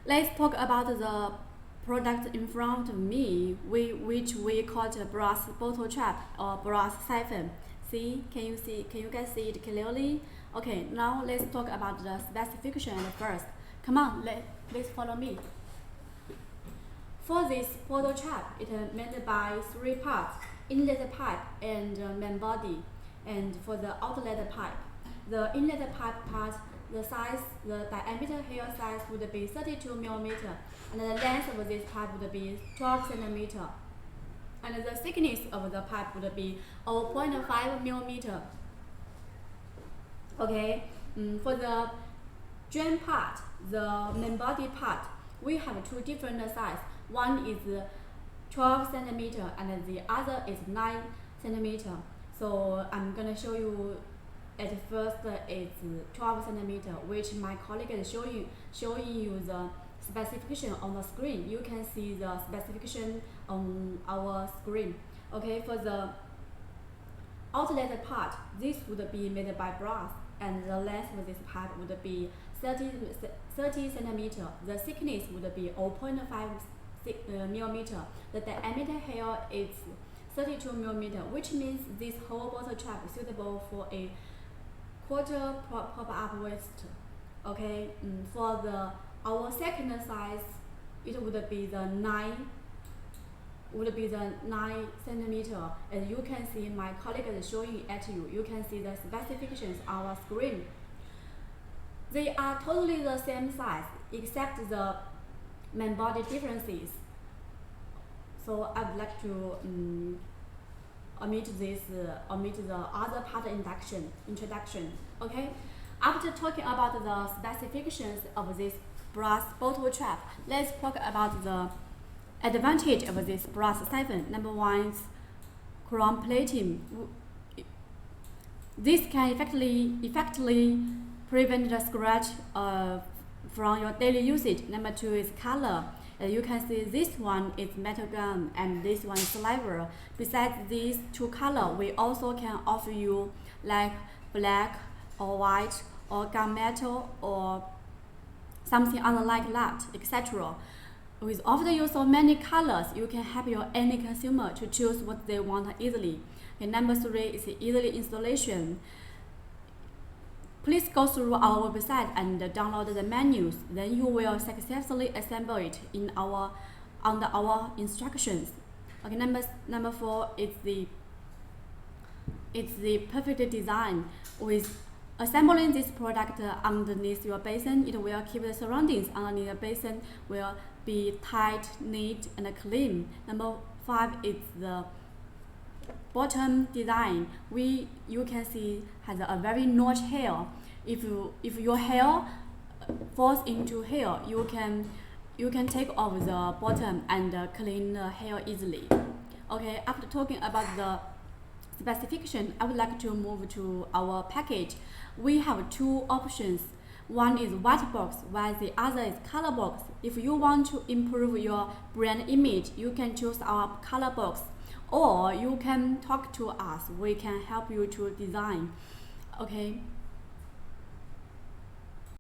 Let's talk about the product in front of me, which we call the brass bottle trap or brass siphon. Can you guys see it clearly? Okay, now let's talk about the specification first. Come on, let's follow me. For this bottle trap, it is made by 3 parts: inlet pipe and main body. And for the outlet pipe, the inlet pipe part, the diameter here size would be 32 millimeter, and the length of this pipe would be 12 centimeter, and the thickness of the pipe would be 0.5 millimeter. Okay, for the drain part, the main body part, we have 2 different sizes. One is 12 centimeter and the other is 9 centimeter. So I'm gonna show you. At first, it's 12 centimeter, which my colleague is showing you the specification on the screen. You can see the specification on our screen. Okay, for the outlet part, this would be made by brass, and the length of this pipe would be 30 centimeter. The thickness would be 0.5 millimeter. The diameter here is 32 millimeter, which means this whole bottle trap is suitable for a quarter pop-up waist. Okay, for our second size, it would be the 9 centimeter. As you can see, my colleague is showing it at you. You can see the specifications on our screen. They are totally the same size except the main body differences. So I would like to omit the other part introduction. Okay, after talking about the specifications of this brass bottle trap, let's talk about the advantage of this brass siphon. Number 1 is chrome plating. This can effectively prevent the scratch from your daily usage. Number 2 is color. You can see this one is metal gum and this one is silver. Besides these 2 colors, we also can offer you like black or white or gunmetal or something other like that, etc. With offer you so many colors, you can help your any consumer to choose what they want easily. And number 3 is easily installation. Please go through our website and download the menus. Then you will successfully assemble it under our instructions. Okay, number 4 is the perfect design. With assembling this product underneath your basin, it will keep the surroundings underneath the basin will be tight, neat, and clean. Number 5 is the bottom design. You can see has a very notch hair. If your hair falls into here, you can take off the bottom and clean the hair easily. Okay, after talking about the specification, I would like to move to our package. We have 2 options. One is white box, while the other is color box. If you want to improve your brand image, you can choose our color box, or you can talk to us. We can help you to design. Okay.